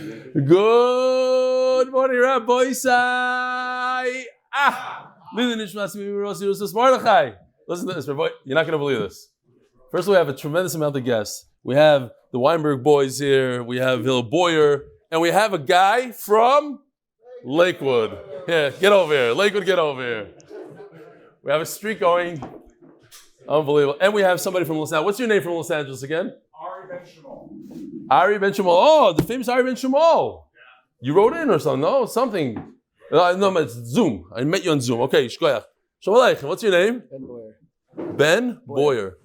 Good morning, Rabbi Sai. Listen to this, Rabbi. You're not going to believe this. First, we have a tremendous amount of guests. We have the Weinberg boys here. We have Hill Boyer, and we have a guy from Lakewood. Yeah, get over here. Lakewood, get over here. We have a streak going. Unbelievable. And we have somebody from Los Angeles. What's your name from Los Angeles again? Ari Ben Shmuel. Ari Ben Shmuel. Oh, the famous Ari Ben Shmuel. You wrote in or something? No, something. No, it's Zoom. I met you on Zoom. Okay, shkoyach. Shalom Aleichem. What's your name? Ben Boyer. Ben Boyer.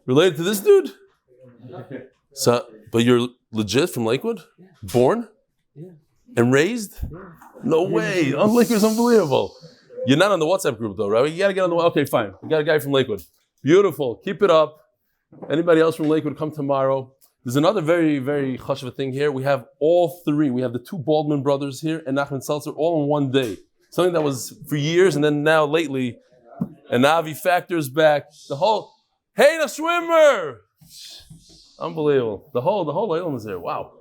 Related to this dude? So, but you're legit from Lakewood? Yeah. Born? Yeah. And raised? Yeah. No way. Lakewood's unbelievable. You're not on the WhatsApp group though, right? You gotta get on the. Okay, fine. We got a guy from Lakewood. Beautiful. Keep it up. Anybody else from Lakewood, come tomorrow. There's another very, very chashuv thing here. We have all three. We have the two Baldwin brothers here and Nachman Seltzer all in one day. Something that was for years and then now lately. And Navi factors back. The whole, hey, the swimmer! Unbelievable. The whole island is here. Wow.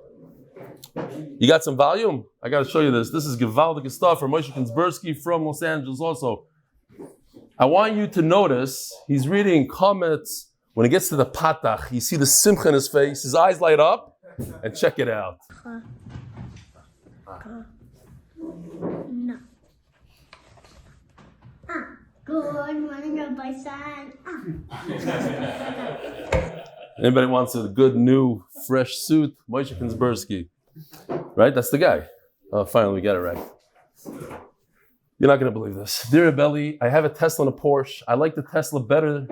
You got some volume? I got to show you this. This is gewaldige stuff from Moshe Kinsbursky from Los Angeles also. I want you to notice, he's reading comments. When he gets to the patach, you see the simcha in his face, his eyes light up, and check it out. No. Good morning, Rabbi San. Anybody wants a good, new, fresh suit? Moshe Kinsbursky. Right? That's the guy. Oh, finally, we got it right. You're not going to believe this. Dear Rebelli, I have a Tesla and a Porsche. I like the Tesla better.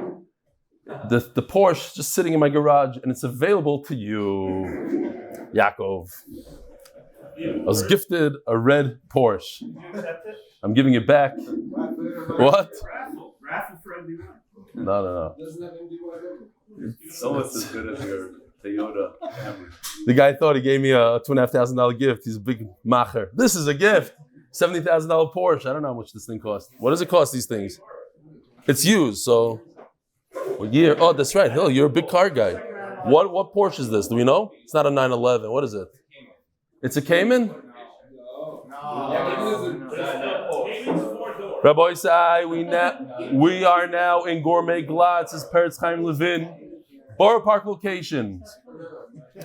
The Porsche just sitting in my garage, and it's available to you, Yaakov. I was gifted a red Porsche. I'm giving it back. What? Raffle for MD1. No. It's almost as good as your Toyota Camry. The guy thought he gave me a $2,500 gift. He's a big macher. This is a gift. $70,000 Porsche. I don't know how much this thing costs. What does it cost, these things? It's used, so... What year? Oh, that's right. Hill, you're a big car guy. What Porsche is this? Do we know? It's not a 911. What is it? It's a Cayman? Rabbi Isai, we are now in Gourmet Glatt. This is Peretz Chaim Levin. Borough Park locations.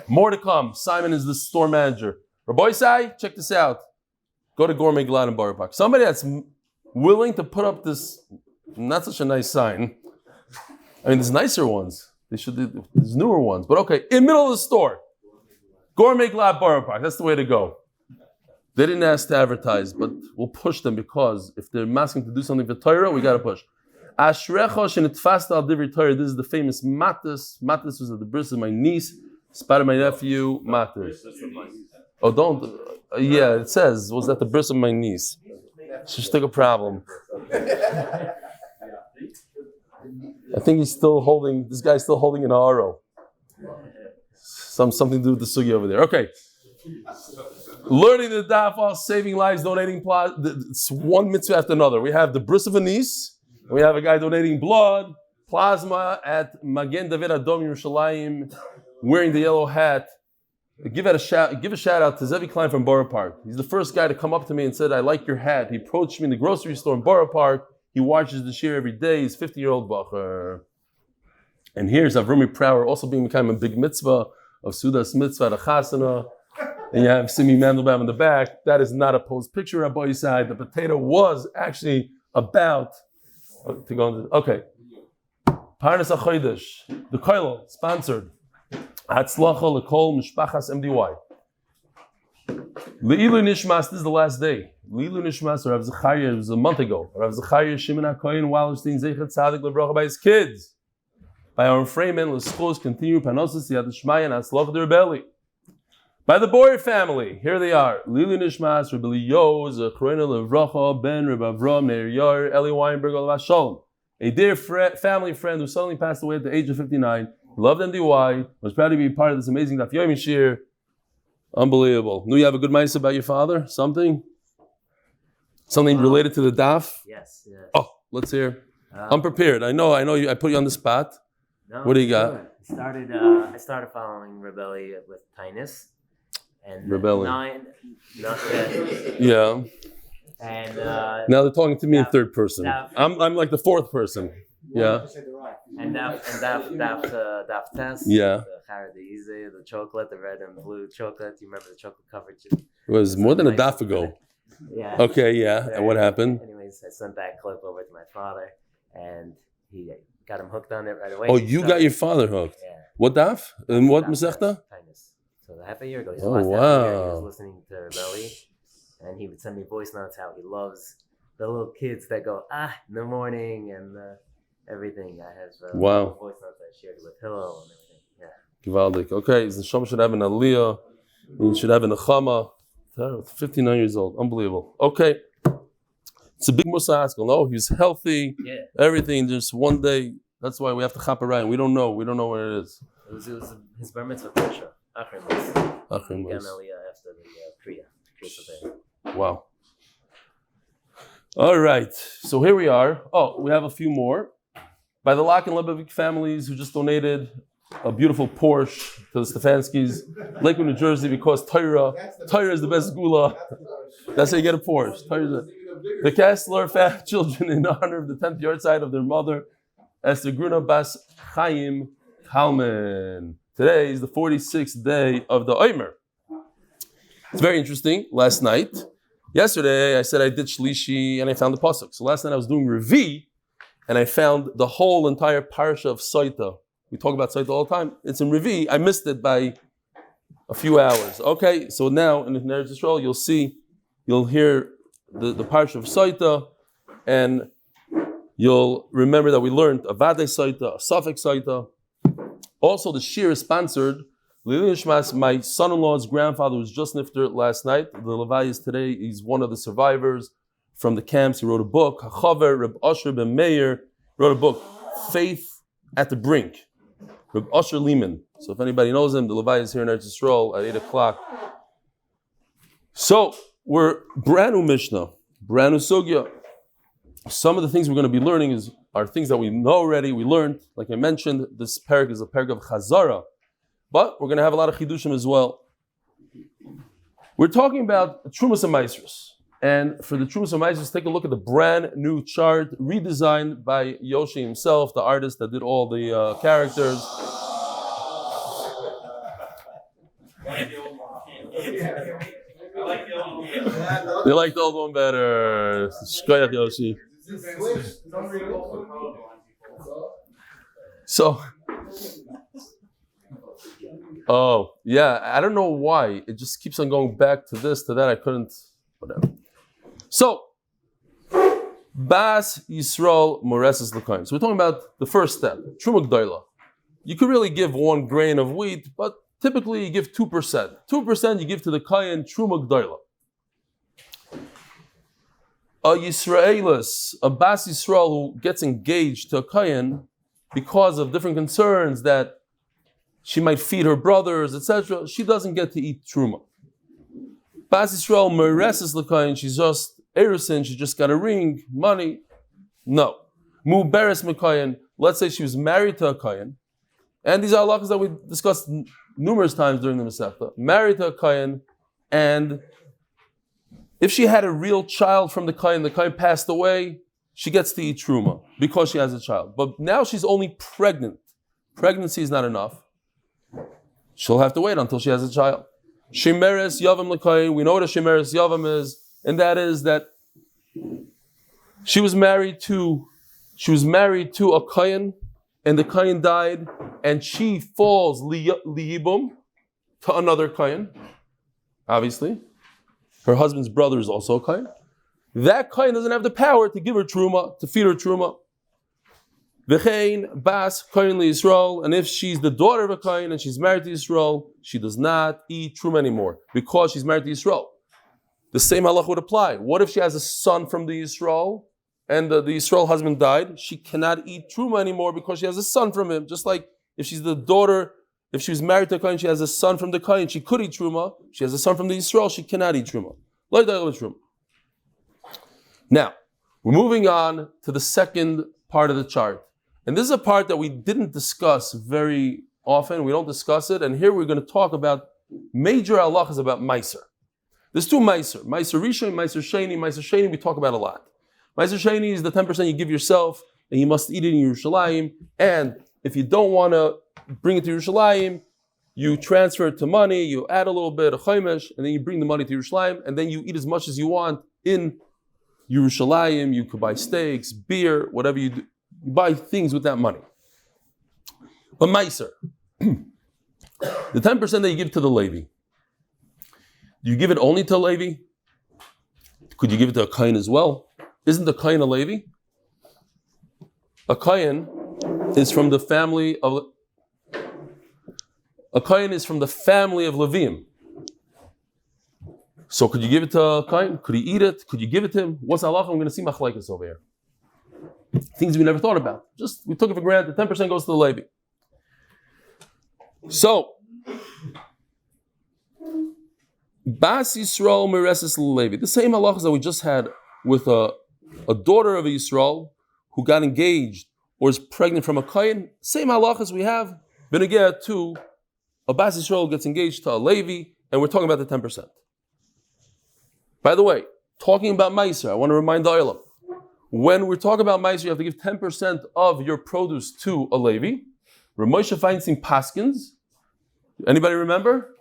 More to come. Simon is the store manager. Rabbi Isai, check this out. Go to Gourmet Glatt in Borough Park. Somebody that's willing to put up this, not such a nice sign. I mean, there's nicer ones. There's newer ones. But okay, in the middle of the store. Gourmet Glatt Borough Park. That's the way to go. They didn't ask to advertise, but we'll push them because if they're asking to do something for Torah, we got to push. Ashrecha shenitfasta al divrei Torah. This is the famous Matis. Matis was at the bris of my niece. Spot of my nephew, Matis. Oh, don't. Yeah, it says, was at the bris of my niece. She's still a problem. I think this guy's still holding an aro. Something to do with the sugi over there. Okay. Learning the daf, saving lives, donating plasma. It's one mitzvah after another. We have the bris of a niece. We have a guy donating blood, plasma at Magen David Adom Yerushalayim, wearing the yellow hat. Give a shout out to Zevi Klein from Borough Park. He's the first guy to come up to me and said, I like your hat. He approached me in the grocery store in Borough Park. He watches the shiur every day. He's a 50-year-old bacher. And here's Avrumi Prower also being kind of a big mitzvah of Sudas mitzvah, the chasana. And you have Simi Mandelbaum in the back. That is not a posed picture, Rabbi Yisai. The potato was actually about to go into. Okay. Parnasah Chodesh. The Koilo, sponsored. Hatzlacha lekol mishpachas MDY. L'ilo nishmas, this is the last day. L'ilo nishmas, Rav Zechariah, it was a month ago. Rav Zechariah, Shimon HaKohen, wa'alcharstein, Zeichet Tzadik L'bracha by his kids. By Ahron Fraiman, Lzchus, continue parnasah, siyadta, dishmaya, and hatzlacha d'Rebelli. By the Boyer family, here they are. L'ilo nishmas, Rabbi Leo, Zechariah L'bracha, Ben, Rabbi Avraham, Neir Yar, Eli Weinberg A. A dear family friend who suddenly passed away at the age of 59. Loved MDY, was proud to be part of this amazing Daf Yomi shiur. Unbelievable. Knew you have a good mindset about your father? Something related to the Daf? Yes. Oh, let's hear. I'm prepared. I know you. I put you on the spot. No, what do you got? I started following Rebelli with Tinus, and Rebelling. 9, not 10. Yeah. And Now they're talking to me in Daf- third person. Daf- I'm like the fourth person. Yeah. and Daf test. Yeah. The Haradize, the chocolate, the red and blue chocolate. You remember the chocolate covered chip? It was more than a daf ago. Yeah. Okay, yeah. And what happened? Anyways, I sent that clip over to my father, and he got him hooked on it right away. Oh, He you started- got your father hooked. Yeah. What daf? And what Daf mesechta? Kindness. So half a year ago, Oh, last half a year, he wow. was listening to Rebelli, and he would send me voice notes how he loves the little kids that go in the morning and everything. I have Wow. voice notes I shared with Hillel and everything. Yeah. Givaldik. Okay, the Neshama should have an aliyah. He should have an nechama. 59 years old. Unbelievable. Okay. It's a big Musa Haskell. No, he's healthy. Yeah. Everything. Just one day. That's why we have to chop around. We don't know. We don't know where it is. It was his bar mitzvah Pesha. Ahron Ahron Fraiman. was. Aliyah after the Kriya. Wow. All right. So here we are. Oh, we have a few more. By the Lock and Lebovic families who just donated a beautiful Porsche to the Stefanskys, Lakewood, New Jersey, because Torah is the best segulah. That's how you get a Porsche. The Kessler children in honor of the 10th yertzeit of their mother, Esther Gruna bas Chaim Kalman. Today is the 46th day of the Omer. It's very interesting. Last night, yesterday, I said I did Shlishi and I found the pasuk. So last night I was doing Revi and I found the whole entire parasha of siyadta. We talk about siyadta all the time. It's in Revi. I missed it by a few hours. Okay, so now in the Eretz Yisrael, you'll hear the parasha of siyadta, and you'll remember that we learned a vadei siyadta, a suffix siyadta. Also, the shiur is sponsored. L'ilui my son-in-law's grandfather was just nifter last night. The Levi is today. He's one of the survivors from the camps. He wrote a book. Hachaver Reb Asher ben Meir wrote a book, Faith at the Brink. Reb Asher Lehman. So if anybody knows him, the Levi is here in Eretz Yisrael at 8 o'clock. So we're brand new Mishnah, brand new Sugya. Some of the things we're going to be learning are things that we know already. We learned, like I mentioned, this parak is a parak of Chazara. But we're going to have a lot of chidushim as well. We're talking about Trumas and Maisrus. And for the Trumas and Maisrus, take a look at the brand new chart redesigned by Yoshi himself, the artist that did all the characters. They like the old one better. Shkoyach Yoshi. So, oh, yeah, I don't know why. It just keeps on going back to this, to that. I couldn't, whatever. So, Bas Yisrael Moreses L'Kohen. So we're talking about the first step, Truma G'dayla. You could really give 1 grain of wheat, but typically you give 2%. 2% you give to the Kohen, Truma G'dayla. A Yisraelis, a Bas Yisrael who gets engaged to a Kohen because of different concerns that she might feed her brothers, etc., she doesn't get to eat Truma. Bas Yisrael Mereses L'Kohen, she's just Erusin, she just got a ring, money. No. Mu Beres M'Kohen, let's say she was married to a Kohen, and these are halachas that we discussed numerous times during the Masechta. Married to a Kohen, and if she had a real child from the Chaim passed away, she gets to eat Truma because she has a child. But now she's only pregnant. Pregnancy is not enough. She'll have to wait until she has a child. Shemeres Yavam L'Chaim, we know what a Shemeres Yavam is, and that is that she was married to a Chaim, and the Chaim died, and she falls liyibum to another Chaim, obviously. Her husband's brother is also a Kohen. That Kohen doesn't have the power to give her Truma, to feed her Truma. V'chein bas Kohen liYisrael, and if she's the daughter of a Kohen and she's married to Yisrael, she does not eat Truma anymore because she's married to Yisrael. The same halach would apply. What if she has a son from the Yisrael and the Yisrael husband died? She cannot eat Truma anymore because she has a son from him. Just like if she's the daughter, if she was married to a Kohen, she has a son from the Kohen, she could eat Truma. She has a son from the Yisrael, she cannot eat Truma. Now, we're moving on to the second part of the chart. And this is a part that we didn't discuss very often. We don't discuss it. And here we're going to talk about major halachas about Meiser. There's two Meiser. Meiser Rishon, Meiser Sheni. Meiser Sheni we talk about a lot. Meiser Sheni is the 10% you give yourself, and you must eat it in Yerushalayim. And if you don't want to bring it to Yerushalayim, you transfer it to money, you add a little bit of Chaimish, and then you bring the money to Yerushalayim, and then you eat as much as you want in Yerushalayim. You could buy steaks, beer, whatever you do. You buy things with that money. But Meiser, the 10% that you give to the Levi, do you give it only to a Levi? Could you give it to a Kain as well? Isn't the Kain a Levi? A Kain is from the family of Levim. So could you give it to a Kain? Could he eat it? Could you give it to him? What's halacha? I'm going to see machlekes over here. Things we never thought about. We took it for granted. 10% goes to the Levi. So, Bas Yisrael Mereses Levi. The same halachas that we just had with a daughter of Yisrael who got engaged or is pregnant from a Kain. Same halachas we have. Benegeh to a Bas Yisrael gets engaged to a Levi, and we're talking about the 10%. By the way, talking about Meiser, I want to remind the Olam. When we're talking about Meiser, you have to give 10% of your produce to a Levi. Ramosha Feinstein Paskins. Anybody remember?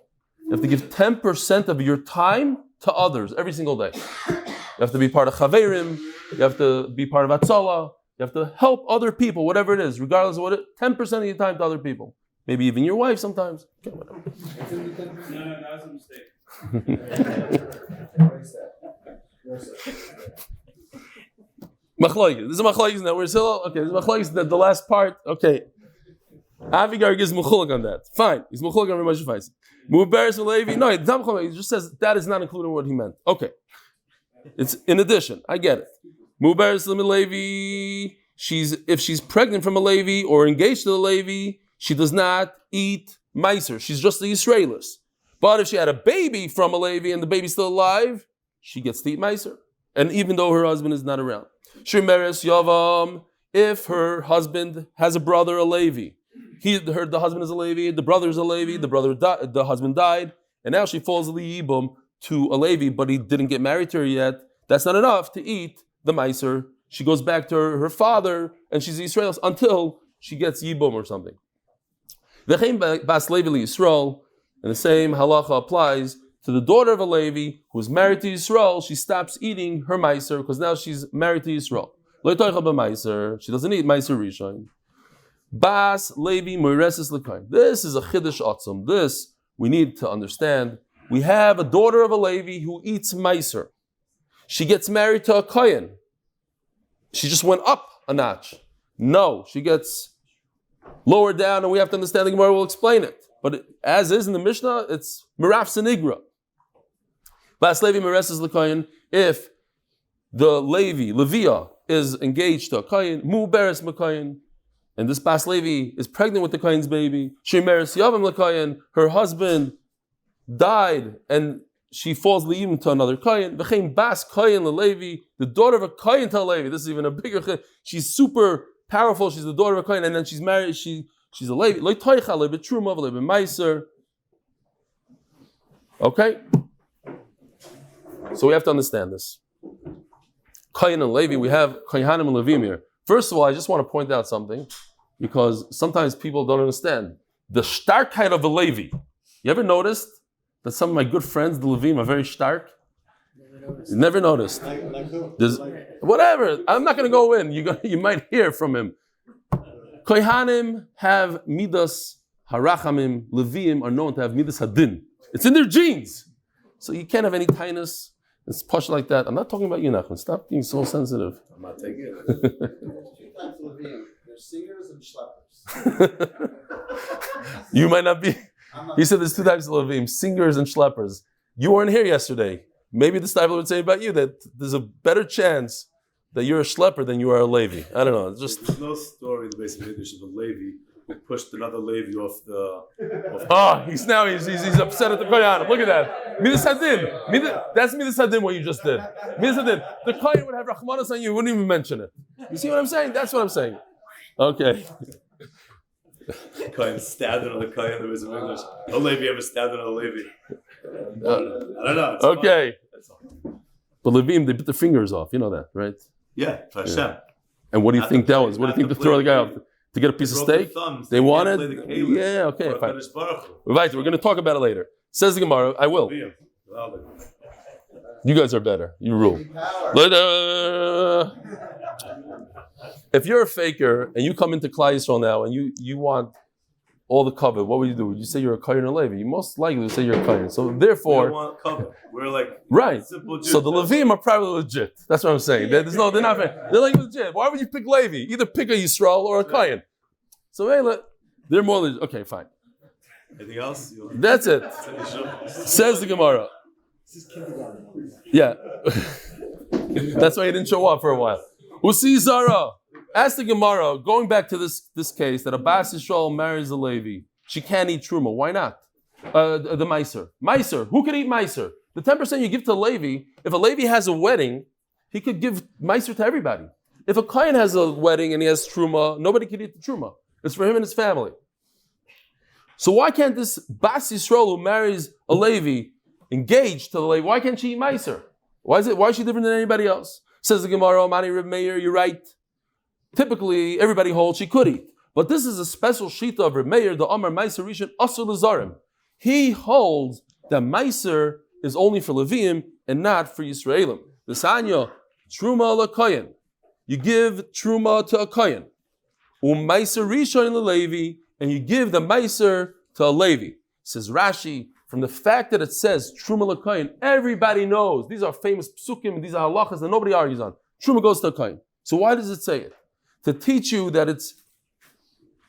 You have to give 10% of your time to others every single day. You have to be part of Chaverim. You have to be part of Hatzlacha. You have to help other people, whatever it is, regardless of what it is. 10% of your time to other people. Maybe even your wife sometimes. Okay, whatever. No, that was a mistake. Machlokes. This is machlokes now. We're still okay. This is machlokes. The last part. Okay. Avigar gives muchulak on that. Fine. He's muchulak on Ramosha Feinstein. Muberes Levi. No, he just says that is not including what he meant. Okay. It's in addition. I get it. Muberes Levi. If she's pregnant from a Levi or engaged to a Levi, she does not eat Meiser. She's just the Israelis. But if she had a baby from a Levi and the baby's still alive, she gets to eat Meiser. And even though her husband is not around. Shemeres Yavam. If her husband has a brother, a Levi. The husband is a Levi, the brother is a Levi, the husband died, and now she falls liyibum to a Levi, but he didn't get married to her yet. That's not enough to eat the Meiser. She goes back to her father, and she's Israel until she gets yibum or something. V'chein bas Levi Yisrael, and the same halacha applies to the daughter of a Levi who's married to Yisrael. She stops eating her Meiser because now she's married to Yisrael. Lo toicha b'Meiser. She doesn't eat Meiser Rishon. Bas Levi Moireses L'Kain. This is a chiddush atzum. This we need to understand. We have a daughter of a Levi who eats Meiser. She gets married to a Kohen. She just went up a notch. No, she gets lower down, and we have to understand. The Gemara will explain it. But as is in the Mishnah, it's Miraf Senigra. Bas Levi Moireses L'Kain. If the Leviah, is engaged to a Kohen, Muberes M'Kohen, and this Bas Levi is pregnant with the Kohen's baby. Shemeres Yavam L'Kohen, her husband died, and she falls Le'im to another Kohen. V'chein Bas Kohen L'Levi, the daughter of a Kohen to a Levi. This is even a bigger. She's super powerful. She's the daughter of a Kohen, and then she's married. She's a Levi. Lo toicha Levi Truma Levi Meiser. Okay, so we have to understand this. Kohen and Levi, we have Kohanim and Levim here. First of all, I just want to point out something, because sometimes people don't understand. The starkheit of a Levi. You ever noticed that some of my good friends, the Levim, are very stark? Never noticed. Whatever. I'm not going to go in. You might hear from him. Kohanim have midas harachamim. Levim are known to have midas hadin. It's in their genes. So you can't have any tightness. It's posh like that. I'm not talking about you, Nachman. Stop being so sensitive. I'm not taking it. Two types of Levim. There's singers and schleppers. You might not be. He said there's two types of Levim, singers and schleppers. You weren't here yesterday. Maybe the Steipler would say about you that there's a better chance that you're a schlepper than you are a Levi. I don't know. It's just There's no story in the basic English of a Levi who pushed another Levi off the... he's upset at the Kohanim. Look at that. Midas Hadin. That's Midas Hadin what you just did. Midas Hadin. The Kohen would have Rachmanas on you, wouldn't even mention it. You see what I'm saying? That's what I'm saying. Okay. Cohen stabbed another Cohen. There was a English. No Levi ever stabbed another Levi. I don't know. Okay. But Levim, they bit their fingers off. You know that, right? Yeah, for Hashem. And what do you think that was? What do you think to throw the guy off? To get a piece of steak? They wanted? Yeah, okay, fine. Right, we're going to talk about it later. Says the Gemara, I will. You guys are better. You rule. If you're a faker and you come into Klal Yisrael now and you want all the cover, what would you do? Would you say you're a Kohen or Levi? You most likely would say you're a Kohen. So therefore, we don't want cover. We're like right. Simple Jews. So the Levim are probably legit. That's what I'm saying. They're not. They're like legit. Why would you pick Levi? Either pick a Yisrael or a Kohen. So hey, they're more legit. Okay, fine. Anything else? That's it. Says the Gemara. Yeah. That's why he didn't show up for a while. Usi Zara. Ask the Gemara, going back to this case, that a Bas Yisrael marries a Levi. She can't eat Truma. Why not? The Meiser. Meiser. Who could eat Meiser? The 10% you give to Levi, if a Levi has a wedding, he could give Meiser to everybody. If a Kohen has a wedding and he has Truma, nobody can eat the Truma. It's for him and his family. So why can't this Bas Yisrael who marries a Levi engage to the Levi? Why can't she eat Meiser? Why is she different than anybody else? Says the Gemara, Mani Reb Meir, you're right. Typically, everybody holds she could eat. But this is a special shita of Reb Meir, the Amar Meiser Rishon Asur L'Zarim. He holds that Meiser is only for Leviim and not for Yisraelim. The Sanya, Truma l'Kohen. You give Truma to a Kohen. Meiser Rishon l'Levi, and you give the Meiser to a Levi. Says Rashi, from the fact that it says Truma l'Kohen, everybody knows. These are famous psukim, these are halachas that nobody argues on. Truma goes to a Kohen. So why does it say it? To teach you that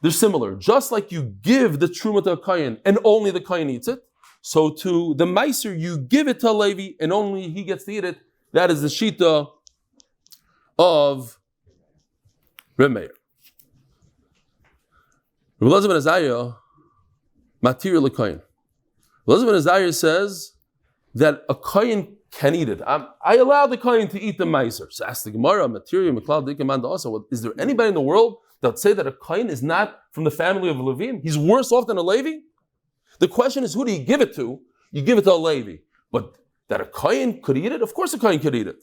they're similar. Just like you give the Truma to a Kohen and only the Kohen eats it, so to the Meiser you give it to a Levi and only he gets to eat it. That is the shita of Reb Meir. Reb Elazar ben Azariah, Matir l'Kohen. Reb Elazar ben Azariah says that a Kohen can eat it. I allow the Kohen to eat the Meiser. So ask the Gemara, Material, Meklal, Dikman, also. Is there anybody in the world that would say that a Kohen is not from the family of Levim? He's worse off than a Levi? The question is, who do you give it to? You give it to a Levi. But that a Kohen could eat it? Of course a Kohen could eat it.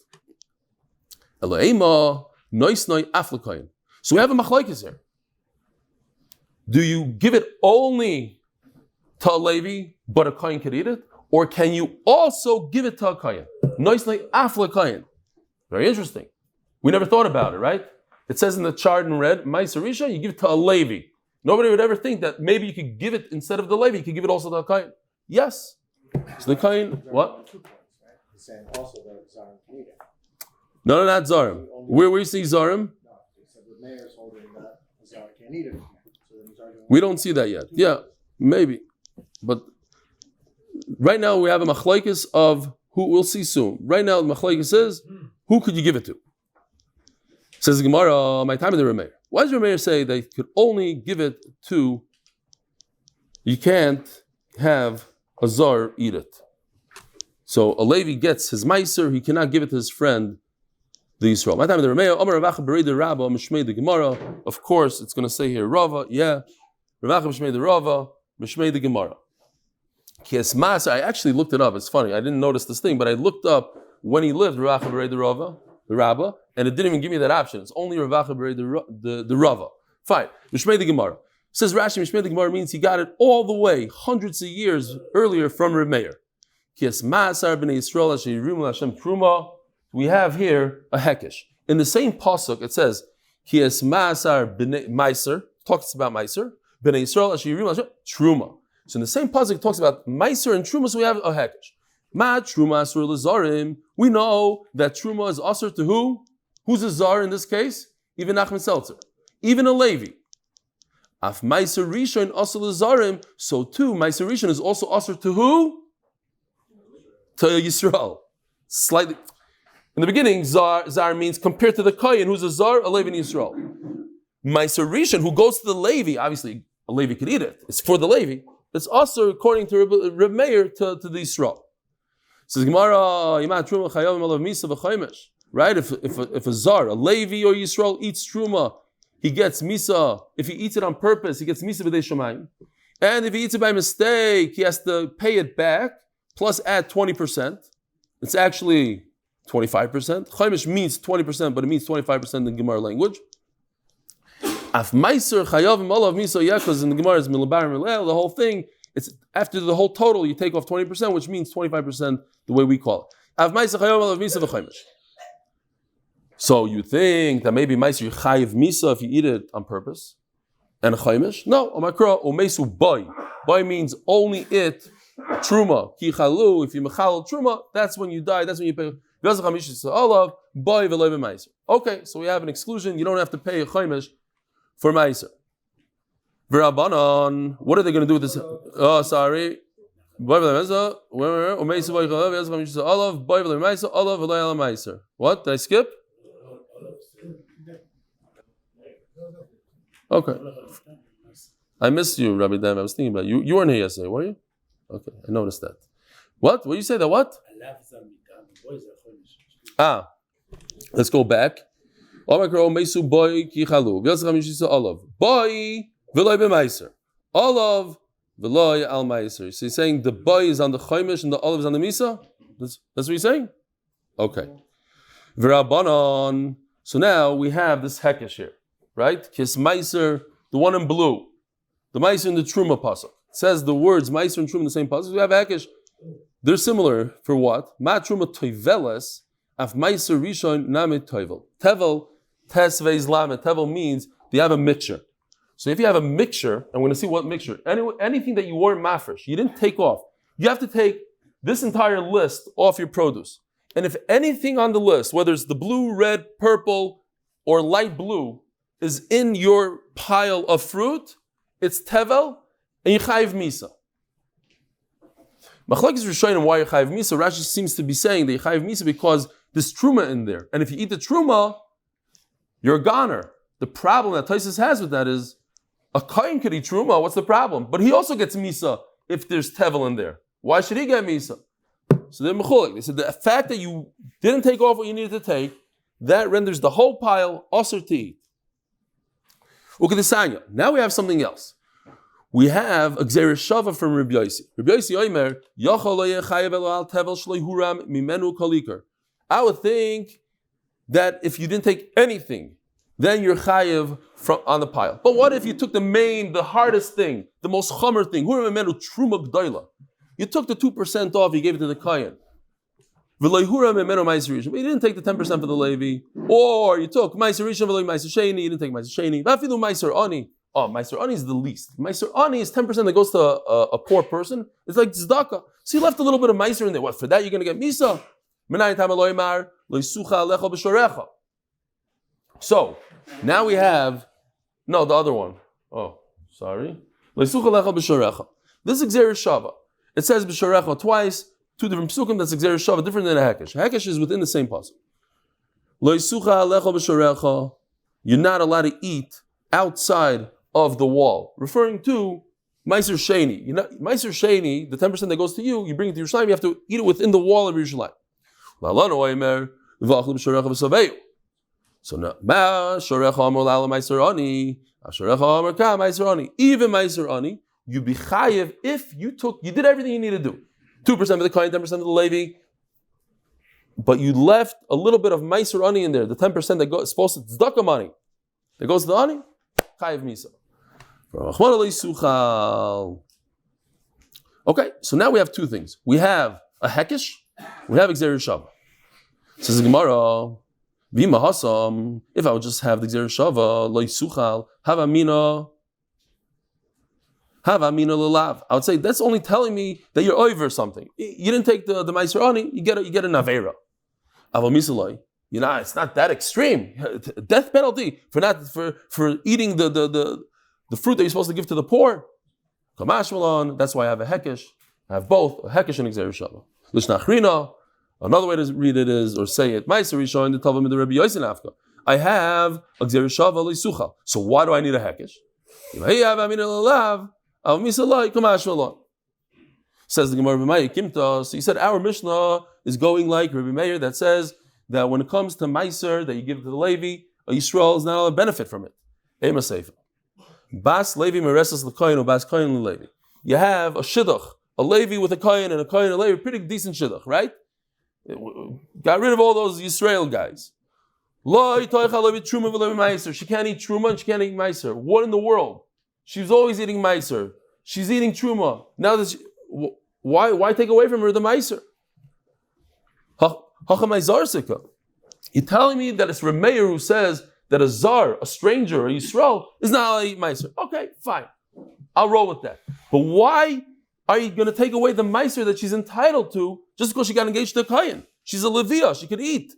Eloheima, noisnoi aflikohen. So we have a machlokes here. Do you give it only to a Levi, but a Kohen could eat it? Or can you also give it to a Kohen? Noisnoi aflikohen. Very interesting. We never thought about it, right? It says in the chart in red, Meiser Rishon, you give it to a Levi. Nobody would ever think that maybe you could give it instead of the Levi, you could give it also to a Kohen. Yes. So the Kohen, what? He's saying also that Zarim can eat it. No, not Zarim. Where you see Zarim? No, he said the mayor is holding that Zarim can't eat it. So then he's arguing. We don't see that yet. Yeah, maybe. But right now we have a machlokes of who we'll see soon. Right now the machlokes says, who could you give it to? Says the Gemara, my time of the Reb Meir. Why does Reb Meir say they could only give it to, you can't have a Zar eat it? So a Levi gets his Meiser, he cannot give it to his friend, the Yisrael. My time of the Reb Meir, Amar Ravacha Berei the Rabba, Mishmei the Gemara. Of course, it's going to say here, Rava, yeah. Ravacha Mishmei the Rava, Mishmei the Gemara. Kies Mas, I actually looked it up, it's funny, I didn't notice this thing, but I looked up when he lived, Ravacha Berei the Rava, the Rabbah, and it didn't even give me that option. It's only Ravacha Berei the Rava. Fine. Mishmei the Gemara. Says Rashi, Mishmei the Gemara means he got it all the way, hundreds of years earlier from Reb Meir. Kies Ma'asar b'nei Yisrael asher yirim Hashem truma. We have here a hekesh. In the same pasuk, it says Kies Ma'asar b'nei Meiser, talks about Meiser, b'nei Yisrael asher yirim Hashem truma. So in the same pasuk, it talks about Meiser and truma. So we have a hekesh. Ma truma asur l'zarim. We know that truma is asur to who? Who's a zar in this case? Even Nachman Seltzer. Even a Levi. Af meiser rishon asur l'zarim. So too, meiser rishon is also asur to who? To Yisrael. Slightly. In the beginning, zar means compared to the Kohen, who's a zar, a Levi in Yisrael. Meiser rishon, who goes to the Levi, obviously a Levi could eat it. It's for the Levi. It's also, according to Reb Meir, to the Yisrael. Says Gemara, right? If a zar, a Levi or Yisrael eats truma, he gets misa. If he eats it on purpose, he gets misa b'dei shamayim. And if he eats it by mistake, he has to pay it back, plus add 20%. It's actually 25%. Chaimish means 20%, but it means 25% in Gemara language. Af meiser chayavim olav misa because in the Gemara is milabar milel. The whole thing, it's after the whole total, you take off 20%, which means 25% the way we call it. Af meiser chayavim olav misa v'chaimish. So you think that maybe meiser you chayiv misa if you eat it on purpose, and a chaimish? No, omakra omesu boy. Boy means only it. Truma ki chalu. If you mechal truma, that's when you die. That's when you pay. Okay, so we have an exclusion. You don't have to pay a chaimish for meiser. V'Rabbanan, what are they going to do with this? Oh, sorry. What? Did I skip? Okay. I missed you, Rabbi Dan. I was thinking about you. You weren't here yesterday, were you? Okay, I noticed that. What? What you say? That what? Let's go back. Boy, Boy, v'loy b'meiser. Olav, v'loy al meiser. So he's saying the boy is on the chaimish and the olive is on the misa? That's what he's saying? Okay. V'Rabbanan. So now we have this hekesh here, right? Kis meiser, the one in blue. The meiser in the truma pasuk. It says the words meiser and truma in the same pasuk. We have hekesh. They're similar for what? Ma truma toiveles, af meiser rishon namit toivel. Tevel, tesveiz lamet. Tevel means they have a mixture. So if you have a mixture, and we're going to see what mixture, anything that you weren't mafresh, you didn't take off, you have to take this entire list off your produce. And if anything on the list, whether it's the blue, red, purple, or light blue, is in your pile of fruit, it's tevel, and you chayiv misa. Machlokes Rishonim, why you chayiv misa? Rashi seems to be saying that you chayiv misa because there's truma in there. And if you eat the truma, you're a goner. The problem that Taisus has with that is, a Chaim could eat truma, what's the problem? But he also gets misa if there's tevel in there. Why should he get misa? So they're mechulik. They said the fact that you didn't take off what you needed to take, that renders the whole pile osur to eat. Now we have something else. We have a gzeir shava from Rabbi Yossi. Rabbi Yossi oimer, yachol lo yechayev elo al tevel shloi huram mimenu kolikar. I would think that if you didn't take anything, then you're chayev on the pile. But what if you took the hardest thing, the most chomer thing, huram mimenu truma gdoila? You took the 2% off, you gave it to the kahyan. But you didn't take the 10% for the Levi. Or you took Meiser Rishon v'lo Meiser Sheni, you didn't take Meiser Sheni. Vafilu Meiser Ani. Oh, Meiser Ani is the least. Meiser Ani is 10% that goes to a poor person. It's like tzedakah. So you left a little bit of Meiser in there. What, for that you're going to get Misa? So, now we have, no, the other one. Oh, sorry. This is Gzeir Shava. It says b'sharecha twice, two different psukim. That's Gzeir Shava, different than a hekesh. Hekesh is within the same pasuk. Lo yisucha alecha b'sharecha. You're not allowed to eat outside of the wall, referring to Meiser Sheni. Meiser Sheni, the 10% that goes to you, you bring it to Yerushalayim. You have to eat it within the wall of Yerushalayim. So now, ma sharecha amor la'ala Meiser Ani, sharecha amor ka Meiser Ani. Even Meiser Ani, you be chayiv if you did everything you need to do. 2% of the Kohen, 10% of the Levi. But you left a little bit of Meiser Ani in there, the 10% that is supposed to tzedakah money. That goes to the Ani, chayiv misa. Okay, so now we have two things. We have a hekesh, we have Gzeir Shava. Says the Gemara, V'ima hasam, if I would just have the Gzeir Shava, lo yisuchal, have amina lalav. I would say that's only telling me that you're over something. You didn't take the Meiser Ani, you get an Avera. Aval misaloi. It's not that extreme. Death penalty for eating the fruit that you're supposed to give to the poor. Kamashmalon. That's why I have a hekesh. I have both a hekesh and Gzeir Shava. Lishnachrina. Another way to read it is, or say it, Meiser Rishon the Tavim the Rabbi Yossi Nafka. I have a Gzeir Shava leisucha. So why do I need a hekesh? Says the Gemara B'Maya Kimta. So he said our Mishnah is going like Rabbi Meir that says that when it comes to Meiser that you give to the Levi, a Yisrael is not allowed to benefit from it. Ema Seifa. Bas Levi Meresas L'Kohen or Bas Kohen L'Levi. You have a shidduch, a Levi with a Kohen and a Levi, pretty decent shidduch, right? Got rid of all those Yisrael guys. She can't eat truma and she can't eat meiser. What in the world? She was always eating meiser. She's eating truma. Now why take away from her the meiser? You're telling me that it's Remeir who says that a zar, a stranger, a Yisrael is not allowed to eat meiser. Okay, fine. I'll roll with that. But why are you going to take away the meiser that she's entitled to just because she got engaged to a Chaim? She's a Levia. She could eat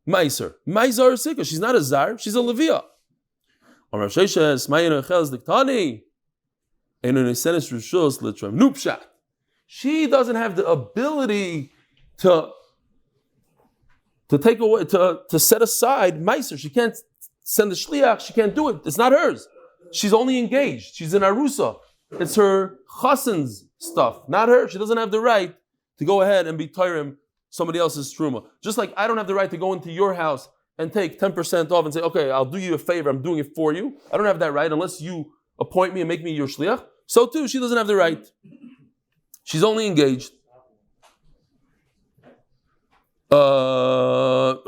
meiser. Meiser is sikah. She's not a zar. She's a Levia. She doesn't have the ability to take away, to set aside meiser. She can't send the shliach. She can't do it. It's not hers. She's only engaged. She's in arusa. It's her chassan's stuff, not her. She doesn't have the right to go ahead and be tayrim somebody else's truma. Just like I don't have the right to go into your house and take 10% off and say, okay, I'll do you a favor. I'm doing it for you. I don't have that right unless you appoint me and make me your shliach. So too, she doesn't have the right. She's only engaged.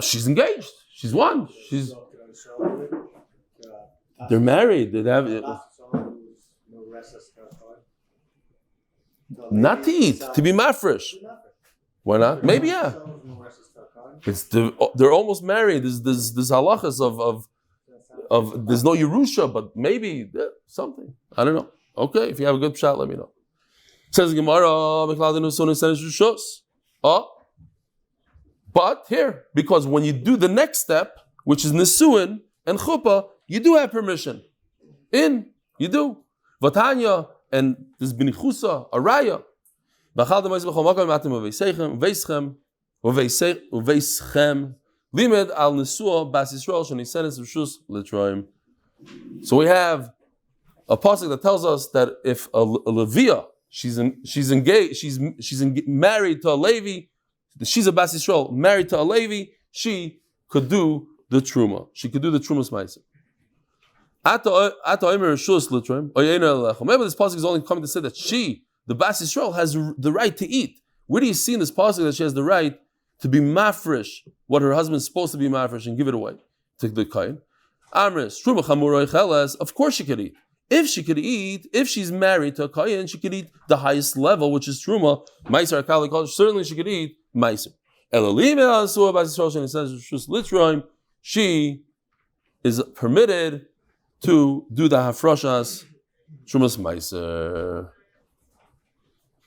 She's engaged. She's one. They're married. They have not to eat, to be mafresh. Why not? Maybe yeah. They're almost married. There's halachas of there's no Yerusha, but maybe something. I don't know. Okay, if you have a good shot, let me know. Says Gemara, but here, because when you do the next step, which is Nisuin and Chuppah, you do have permission. You do. Vatanya, and there's Binichusa, a Raya. So we have a pasuk that tells us that if a Levia, she's engaged, married to a Levi, she's a Bas Yisrael, married to a Levi, she could do the truma. She could do the trumas ma'aser. Remember, this pasuk is only coming to say that she, the Bas Yisrael, has the right to eat. Where do you see in this pasuk that she has the right to be mafresh what her husband's supposed to be mafresh and give it away to the Chaim? Of course she could eat. If she could eat, if she's married to a Chaim, she could eat the highest level, which is truma. Meiser akali kol. Certainly she could eat meiser. She is permitted to do the hafrashas trumas meiser.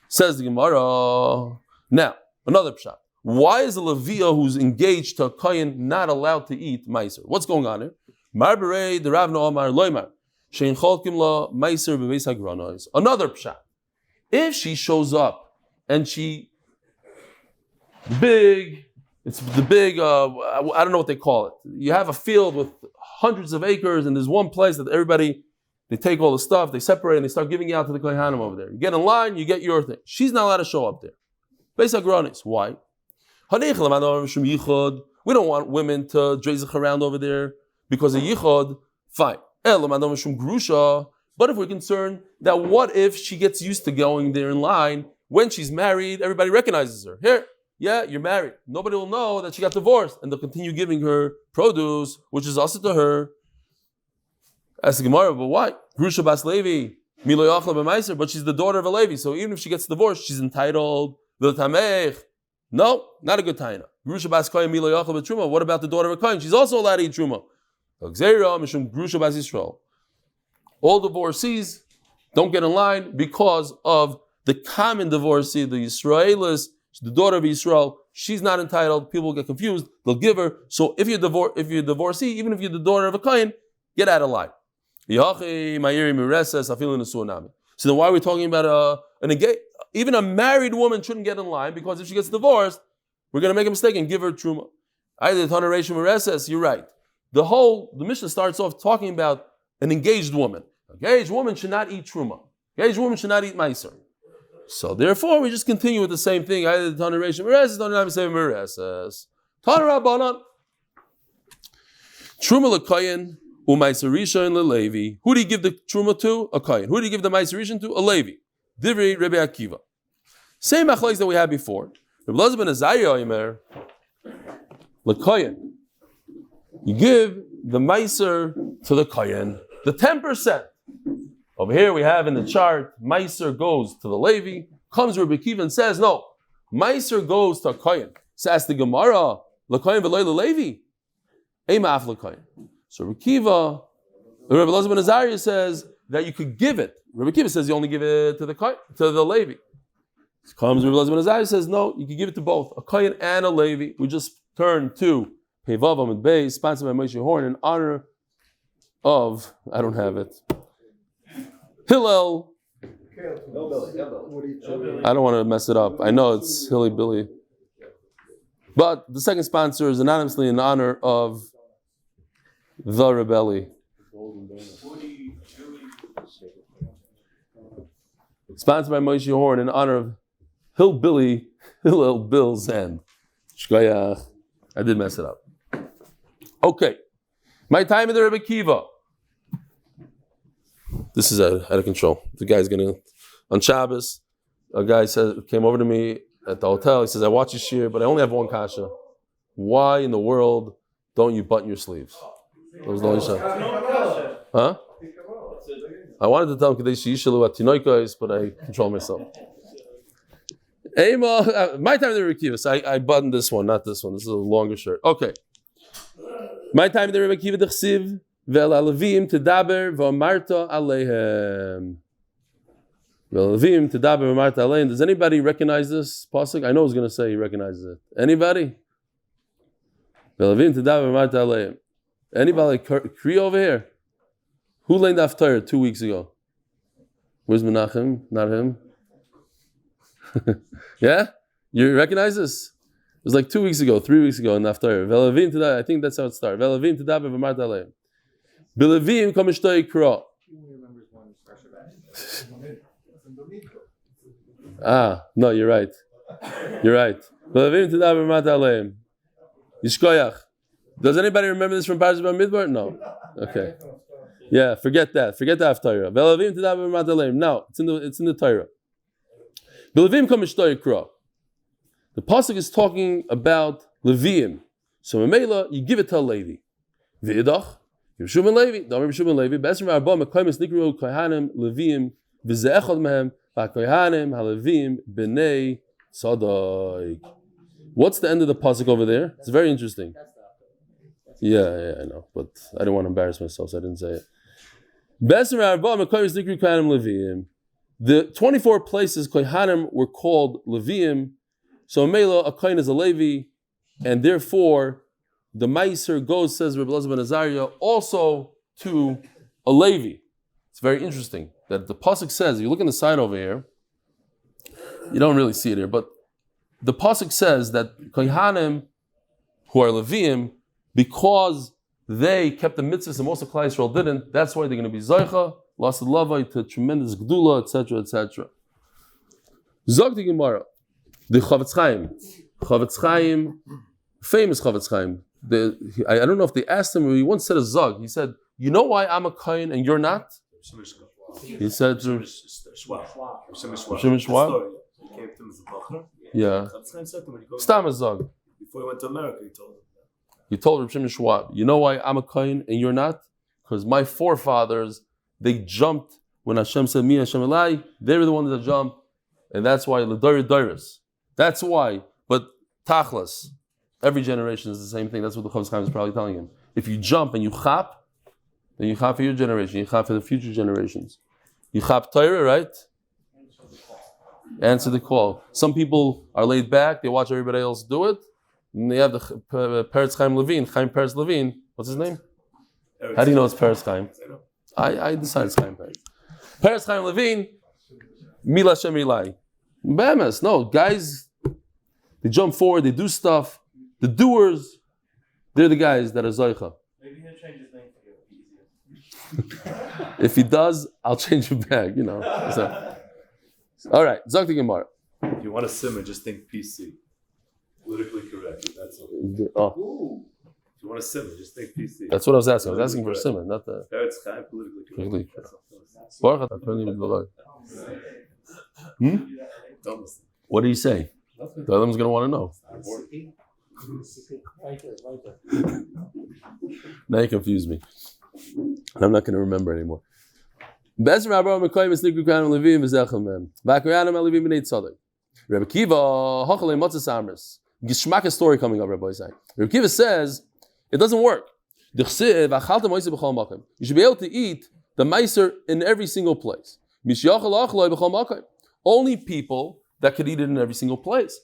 Says the Gemara. Now, another pshat. Why is a Levia who's engaged to a Kohen not allowed to eat meiser? What's going on here? Marberei the Ravna Omar Loimar Shein Cholkim La Meiser Bebeis Gruna. Another pshat. If she shows up and it's the big, I don't know what they call it. You have a field with hundreds of acres, and there's one place that everybody, they take all the stuff, they separate, and they start giving it out to the Kohanim over there. You get in line, you get your thing. She's not allowed to show up there. Beis HaGronis. Why? We don't want women to drazach around over there because of yichod. Fine. But if we're concerned that what if she gets used to going there in line, when she's married, everybody recognizes her. Here, yeah, you're married. Nobody will know that she got divorced, and they'll continue giving her produce, which is also to her. Ask the Gemara, but why? Grusha bas Levi, Milo Yachla b'meiser, but she's the daughter of a Levi, so even if she gets divorced, she's entitled. No, not a good taina. Grusha bas Kohen Milo Yachla b'truma. What about the daughter of a Kohen? She's also allowed to eat truma. Grusha bas Yisrael. All divorcees don't get in line because of the common divorcee, the Yisraelis. The daughter of Israel, she's not entitled. People get confused. They'll give her. So if you're divorcee, even if you're the daughter of a Chaim, get out of line. So then why are we talking about even a married woman shouldn't get in line, because if she gets divorced, we're going to make a mistake and give her truma. You're right. The Mishnah starts off talking about an engaged woman. Engaged woman should not eat truma. Engaged woman should not eat meiser. So therefore, we just continue with the same thing. Either the Tanarashim Mereses, Tanarashim Mereses. Tanarabanan. Truma l'koyin U'maiser rishon leLevi. Who do you give the truma to? A kohen. Who do you give the maiser rishon to? A Levi. Divrei Rebbe Akiva. Same machlokes that we had before. Rebbe Elazar ben Azariah Omer lekohen. You give the maiser to the kohen, the 10%. Over here we have in the chart, maiser goes to the Levi. Comes Rebbe Akiva and says, no, maiser goes to a kohen. Says the Gemara, lekohen v'loy leLevi. Eimaf lekohen. So Rebbe Akiva, Rebbe Elazar ben Azariah says that you could give it. Rebbe Akiva says you only give it to the kohen, to the Levi. Comes Rebbe Elazar ben Azariah says no, you can give it to both a kohen and a Levi. We just turned to Pevav Amud Beis, sponsored by Moshe Horn, in honor of, I don't have it, Hillel. I don't want to mess it up. I know it's Hilly Billy. But the second sponsor is anonymously in honor of the Rebelli. Sponsored by Moshe Horn in honor of Hillel Bill Zand. Shkoyach. I did mess it up. Okay. My time in the Rebbe Akiva. This is out of control. The guy's gonna, on Shabbos, a guy came over to me at the hotel. He says, I watch your shiur, but I only have one kasha. Why in the world don't you button your sleeves? That was the only shot. Huh? I wanted to tell him Kadesh Yishalu at Tinoikos, but I control myself. My time in the Rebbe Akiva. I buttoned this one, not this one. This is a longer shirt. Okay. My time in the Rebbe Akiva d'chsiv ve'alavim tedaber v'amarta aleihem. Ve'alavim tedaber v'amarta aleihem. Does anybody recognize this pasuk? I know he's going to say he recognizes it. Anybody? Ve'alavim tedaber v'amarta aleihem. Anybody Kree over here? Who learned Daf Torah 2 weeks ago? Where's Menachem? Not him. Yeah? You recognize this? It was like 2 weeks ago, 3 weeks ago in Daf Torah. Ve'alavim tedaber, I think that's how it started. Ve'alavim tedaber v'amarta aleihem. Be'levim kamishtoy kro. No, you're right. You're right. Be'levim tedaber v'amarta aleihem. Yishkoyach. Does anybody remember this from Parshas Bamidbar? No. Okay. Yeah, forget that. Forget the Haftarah. Ve'levim tedaber v'amarta aleihem. No, it's in the Torah. Be'levim kamishtoy kro. The pasuk is talking about Leviim. So Mamela, you give it to a Levi. V'idach. Yevshum Levi, Damar Yevshum Levi, Be'esrim Arba Mekaymis Nikru Kohanim Leviim V'ze'echad Mehem V'Kohanim HaLeviim B'nei Tzadok. What's the end of the pasuk over there? It's very interesting. Yeah, I know, but I didn't want to embarrass myself, so I didn't say it. Be'esrim Arba Mekaymis Nikru Kohanim Leviim. The 24 places Kohanim were called Leviim. So Mela, a Kohen is a Levi, and therefore the Meiser goes, says Rebbe Elazar ben Azariah, also to a Levi. It's very interesting that the pasuk says, if you look on the side over here, you don't really see it here, but the pasuk says that Kohanim, who are Leviim, because they kept the mitzvahs and most of Klal Yisrael didn't, that's why they're going to be Zoicha, Lasad Lavai, to tremendous Gdula, etc., etc. Zog the Gemara. The Chavetz Chaim, famous Chavetz Chaim. I don't know if they asked him, he once said a zog. He said, you know why I'm a kohen and you're not? He said to Shmuel. Yeah. Stam a zog. Before he went to America, he told him. He told Reb Shimon Schwab, you know why I'm a kohen and you're not? Because my forefathers, they jumped when Hashem said, Mi Hashem Eli, they were the ones that jumped. And that's why, L'dori Doris. That's why. But Tachlas, every generation is the same thing. That's what the Chavetz Chaim is probably telling him. If you jump and you chap, then you chap for your generation. You chap for the future generations. You chap Torah, right? Answer the call. Some people are laid back. They watch everybody else do it. And they have the Peretz Chaim Levine. Chaim Peretz Levine. What's his name? How do you know it's Peretz Chaim? I decided it's Chaim Peretz. Peretz Chaim Levine. Mila Shem Eli. Be'emes. No, guys, they jump forward, they do stuff. The doers, they're the guys that are Zoicha. Maybe he'll change his name for you. If he does, I'll change it back, So. All right, Zog the Gemara. If you want to simmer, just think PC. Politically correct. That's all. Oh. If you want a simon, just take PC. That's what I was asking. I was asking for a simon, not the. It's Chaim politically correct. Don't listen. What did he say? The other one's going to want to know. Now you confuse me. I'm not going to remember anymore. Rebbe Kiva, Gishmak story coming up, Rabbi Isai. Rebbe Kiva says it doesn't work. You should be able to eat the meiser in every single place. Only people that could eat it in every single place.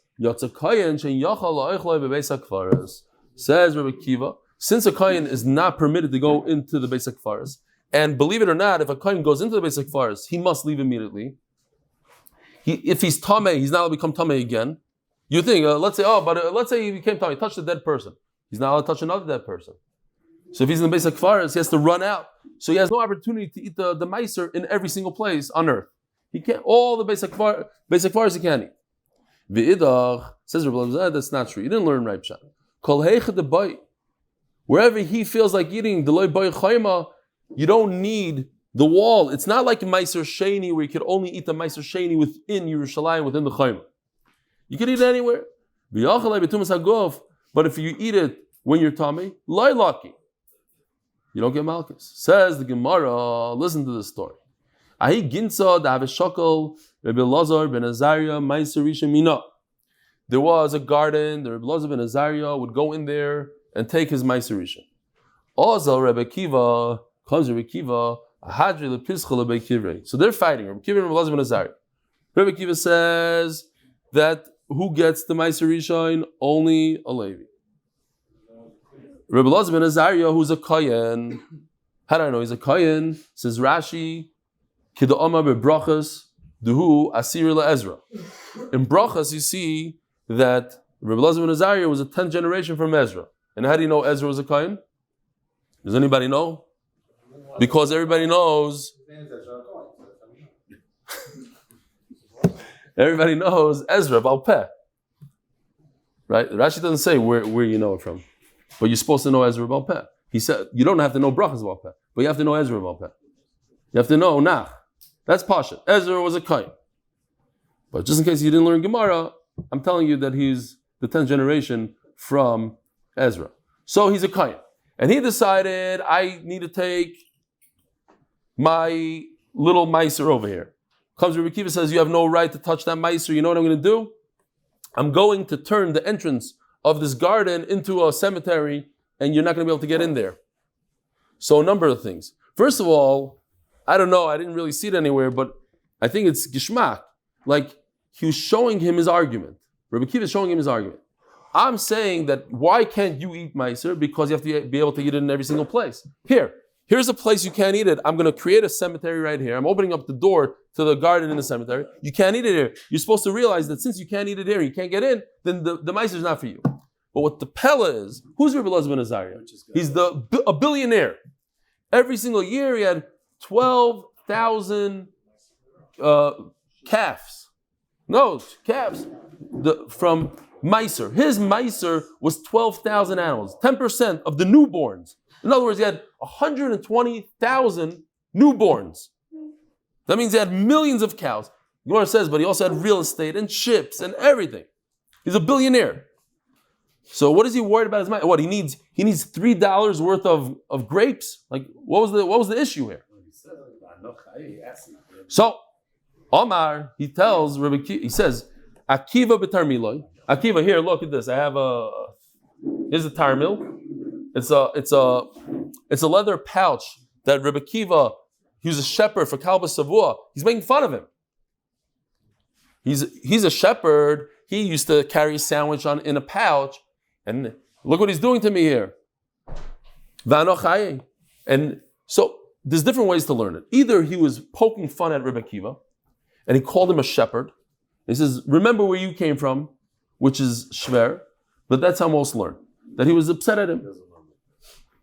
Says Rebbe Kiva, since a kohen is not permitted to go into the Beis HaKfaros, and believe it or not, if a kohen goes into the Beis HaKfaros, he must leave immediately. If he's tameh, he's not allowed to become tameh again. You think, let's say he became tameh, he touched a dead person. He's not allowed to touch another dead person. So if he's in the Beis HaKfaros, he has to run out. So he has no opportunity to eat the meiser in every single place on earth. He can't, all the Beis HaKfaros he can't eat. V'idach, says Rabbi Lzchus, that's not true. You didn't learn right pshat. Kol heicha de bay. Wherever he feels like eating, the loy bay chayma, you don't need the wall. It's not like Meiser Sheni where you could only eat the Meiser Sheni within Yerushalayim, within the Chaim. You can eat it anywhere. But if you eat it when you're tummy, loy lucky. You don't get malchus. Says the Gemara, listen to this story. Ahi ginsa da haveshakal Rebbe Lazar ben Azariah Meiser Rishon Mina. There was a garden, the Rebbe Lazar ben Azariah would go in there and take his Meiser Rishon. Ozal Rebbe Kiva, comes Rebbe Kiva, Ahadri lepischa Rebbe Kiva. So they're fighting, Rebbe Kiva and Rebbe Lazar ben Azariah. Rebbe Kiva says that who gets the Meiser Rishon? Only a Levi. Rebbe Lazar ben Azariah, who's a Kohen. How do I know he's a Kohen? Says Rashi, Kida Omar bebrachas, duhu asir le'ezra. In brachas you see that Rebbe Lazar ben Azariah was a 10th generation from Ezra. And how do you know Ezra was a Kohen? Does anybody know? Because everybody knows. Everybody knows Ezra Baal Peh. Right? Rashi doesn't say where you know it from. But you're supposed to know Ezra Baal Peh. He said, you don't have to know Brachas Baal Peh, but you have to know Ezra Baal Peh. You have to know Nach. That's Pasha. Ezra was a Kohen. But just in case you didn't learn Gemara, I'm telling you that he's the 10th generation from Ezra. So he's a Kohen. And he decided, I need to take my little meiser over here. Comes Rebbe Kiva, says, you have no right to touch that meiser. You know what I'm going to do? I'm going to turn the entrance of this garden into a cemetery, and you're not going to be able to get in there. So a number of things. First of all, I don't know, I didn't really see it anywhere, but I think it's gishmak. Like, he was showing him his argument. Rebbe Kiva is showing him his argument. I'm saying that why can't you eat meiser? Because you have to be able to eat it in every single place. Here's a place you can't eat it. I'm going to create a cemetery right here. I'm opening up the door to the garden in the cemetery. You can't eat it here. You're supposed to realize that since you can't eat it here, you can't get in, then the meiser is not for you. But what the pella is, who's Rebbe Lazar ben Azariah? He's a billionaire. Every single year he had 12,000 calves. No, calves from Meiser. His Meiser was 12,000 animals, 10% of the newborns. In other words, he had 120,000 newborns. That means he had millions of cows. Gemara says, but he also had real estate and ships and everything. He's a billionaire. So what is he worried about his Meiser? What he needs $3 worth of grapes? Like what was the issue here? So Omar, he tells Rebbe Kiva, he says, Akiva b'tar miloi. Akiva, here, look at this. I have here's a tarmil. It's a leather pouch that Rebbe Kiva, he was a shepherd for Kalba Savua. He's making fun of him. He's a shepherd. He used to carry a sandwich in a pouch, and look what he's doing to me here. And so there's different ways to learn it. Either he was poking fun at Rebbe Kiva, and he called him a shepherd. He says, remember where you came from, which is Shver, but that's how most learn. That he was upset at him.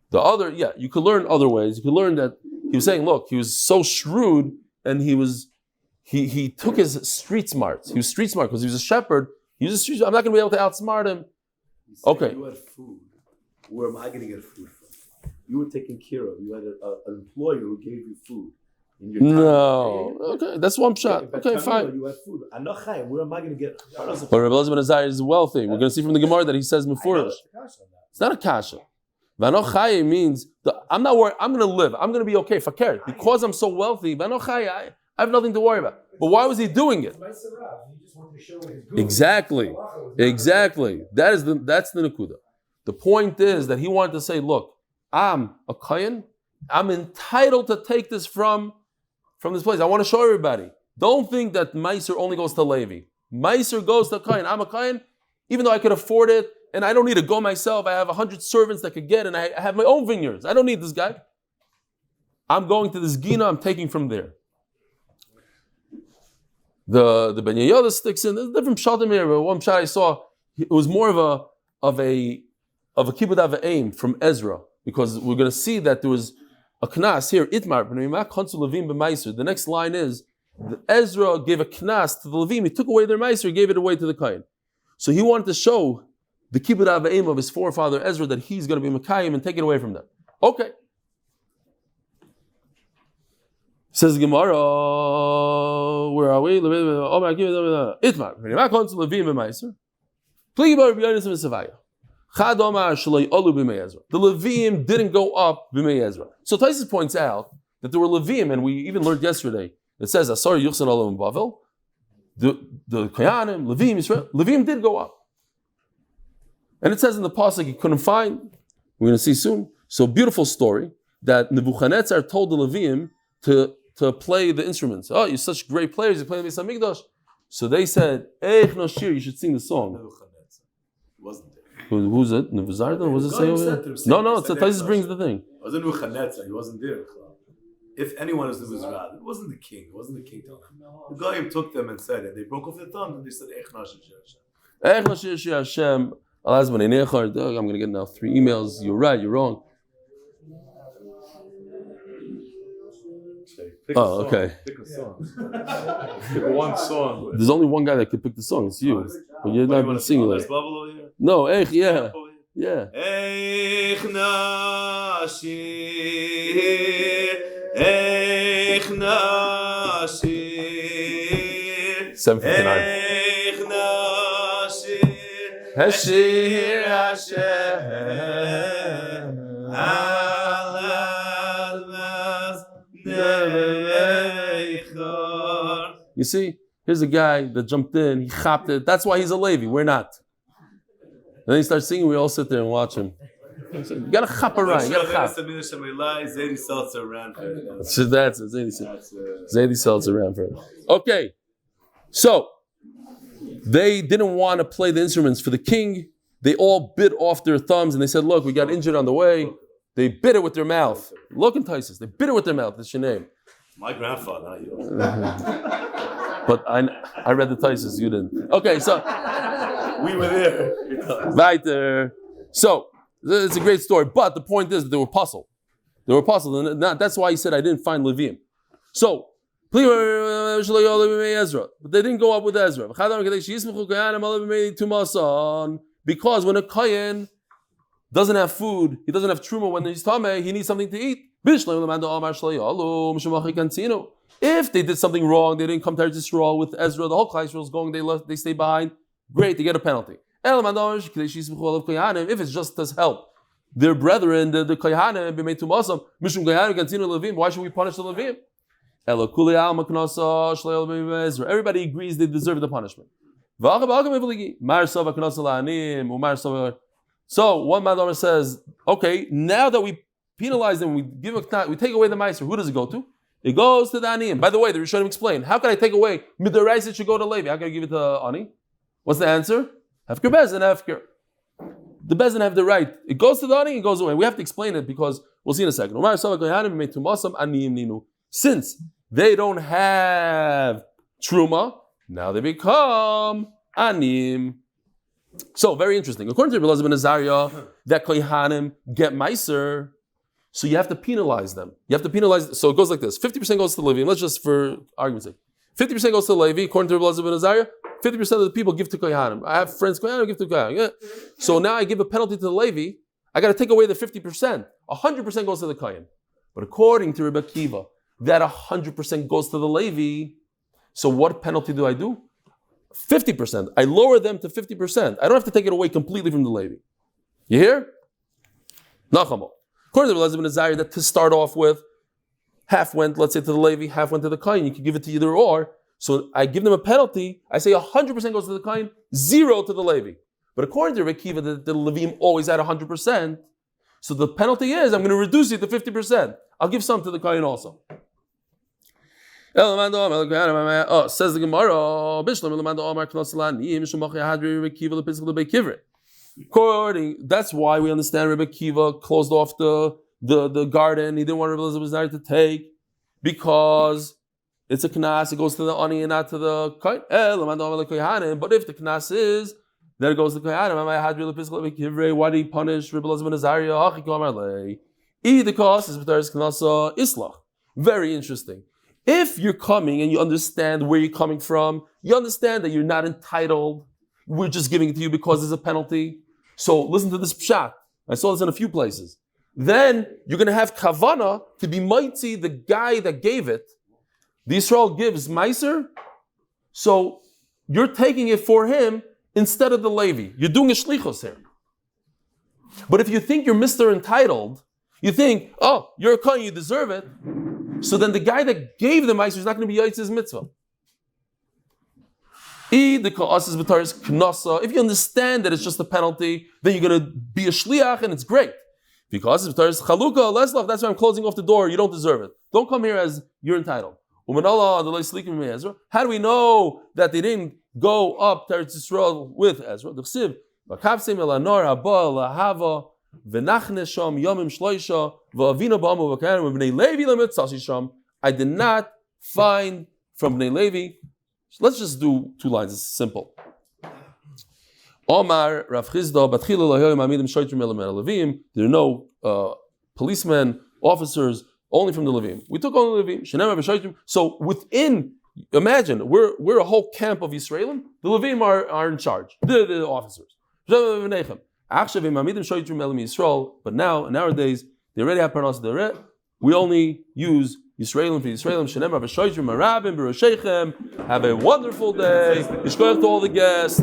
The other, you could learn other ways. You could learn that he was saying, look, he was so shrewd, and he took his street smarts. He was street smart because he was a shepherd. I'm not going to be able to outsmart him. Okay. You had food where am I going to get food from? You were taken care of. You had an employer who gave you food. In your time. No. Okay, that's one shot. Okay, fine. You had food. I'm not Chaim. Where am I going to get? But Rabbi Elazar ben Azariah is wealthy. We're going to see from the Gemara that he says Mefurish. It's not a kasha. V'ano Chaim means I'm not worried. I'm going to live. I'm going to be okay. Fakir. Because I'm so wealthy. V'ano Chaim, I have nothing to worry about. But why was he doing it? Exactly. That's the Nakuda. The point is that he wanted to say, look, I'm a Kayan. I'm entitled to take this from this place. I want to show everybody. Don't think that Meiser only goes to Levi. Meiser goes to Kayan. I'm a Kayan, even though I could afford it, and I don't need to go myself. I have 100 servants that could get, and I have my own vineyards. I don't need this guy. I'm going to this Gina. I'm taking from there. The Ben Yehoyada sticks in. There's different pshatim here. But one pshat I saw, it was more of a kibbud aim from Ezra, because we're going to see that there was a knas here. Itmar the next line is that Ezra gave a knas to the Levim. He took away their meiser, gave it away to the Kain. So he wanted to show the kibbud aim of his forefather Ezra that he's going to be Mekayim and take it away from them. Okay. Says Gemara, where are we? Itmar. The Levim didn't go up b'mei Ezra. So Taisus points out that there were Levim, and we even learned yesterday, it says, Asar Yuchsan Olam Bavel, the Kohanim, Levim, Israel, Levim did go up. And it says in the pasuk he couldn't find, we're going to see soon. So beautiful story, that Nebuchadnezzar told the Levim to play the instruments. Oh, you're such great players, you play the Beis HaMikdash. So they said, Eich no shir, you should sing the song. Wasn't there? Who's it? Nevuzarda? Was it say over there? No, it's Taisus brings the thing. It wasn't Nebuchadnezzar, he wasn't there. If anyone was Nevuzarda, it wasn't the king. It wasn't the king telling them. The Goyim took them and said it. They broke off their tongue and they said, Eich no shir Hashem. I'm going to get now 3 emails. You're right, you're wrong. Okay. Pick a song. Pick one song. There's only one guy that can pick the song. It's you. But you're not even singing it. No, Eich, yeah. Eich nashir, Eich nashir, 7:59. Eich nashir, Hashir Hashem. You see, here's a guy that jumped in, he chopped it. That's why he's a Levi. We're not. And then he starts singing, we all sit there and watch him. So you gotta chop around. You gotta chop. Zadie Seltzer around for it. That's it. Zadie Seltzer around for it. Okay. So, they didn't want to play the instruments for the king. They all bit off their thumbs and they said, look, we got injured on the way. They bit it with their mouth. Look in Taisus. They bit it with their mouth. That's your name. My grandfather, not yours. But I read the Taisus, you didn't. Okay, so we were there. Right there. So it's a great story, but the point is that they were puzzled. And that's why he said I didn't find Levim. So, but they didn't go up with Ezra. Because when a Kayan doesn't have food, he doesn't have truma when he's tameh, he needs something to eat. If they did something wrong, they didn't come to Yisrael with Ezra, the whole Klal Yisrael is going, they stay behind, great, they get a penalty. If it's just as help their brethren, the Kohanim, why should we punish the Levim? Everybody agrees they deserve the punishment. So one Madamar says, okay, now that we penalize them, we take away the meiser, who does it go to? It goes to the Aniyim. By the way, the Rishonim explain, how can I take away Midaraisa? It should go to Levi. How can I give it to Ani? What's the answer? Hefker Bezin, Hefker. The Bezin have the right. It goes to the Ani, it goes away. We have to explain it because we'll see in a second. Since they don't have Truma, now they become Aniyim. So, very interesting. According to Rabbi Elazar ben Azariah, that Kohanim get meiser, so you have to penalize them. So it goes like this. 50% goes to Levi. Let's just, for argument's sake. 50% goes to Levi, according to Rabbi Elazar ben Azariah. 50% of the people give to Kohanim. I have friends Kohanim, give to Kohanim. Yeah. So now I give a penalty to the Levi. I got to take away the 50%. 100% goes to the Chaim. But according to Rebbe Akiva, that 100% goes to the Levi. So what penalty do I do? 50%. I lower them to 50%. I don't have to take it away completely from the Levi. You hear? Nachamo. According to Rebbe Elazar, that to start off with, half went, let's say, to the Levi, half went to the Chaim. You can give it to either or. So I give them a penalty. I say 100% goes to the Chaim, 0 to the Levi. But according to Rebbe Akiva, the Levim always at 100%. So the penalty is I'm going to reduce it to 50%. I'll give some to the Chaim also. Says the Gemara. According, that's why we understand Rebbe Akiva closed off the garden. He didn't want Rebbe Elazar to take because it's a knas. It goes to the ani and not to the kohen. But if the knas is that it goes to the kohen, why do you punish Rebbe Elazar? The cost is knasa islach. Very interesting. If you're coming and you understand where you're coming from, you understand that you're not entitled. We're just giving it to you because there's a penalty. So listen to this pshat. I saw this in a few places. Then you're going to have kavana to be mighty, the guy that gave it. The Israel gives meiser, so you're taking it for him instead of the Levi. You're doing a shlichus here. But if you think you're Mr. Entitled, you think, oh, you're a kohen, you deserve it. So then the guy that gave the meiser is not going to be Yitz's mitzvah. If you understand that it's just a penalty, then you're going to be a shliach and it's great. Because if there's chalukah, leslach, that's why I'm closing off the door. You don't deserve it. Don't come here as you're entitled. How do we know that they didn't go up to Eretz Yisrael with Ezra? I did not find from Bnei Levi. Let's just do 2 lines. It's simple. Omar Rav Chizda there are no policemen, officers, only from the Levim. We took only Levim. So within, imagine, we're a whole camp of Israelim. The Levim are in charge. The officers. But now, nowadays, they already have parnasah. We only use Yisraelim for Yisraelim. Have a wonderful day. Yishkoach to all the guests.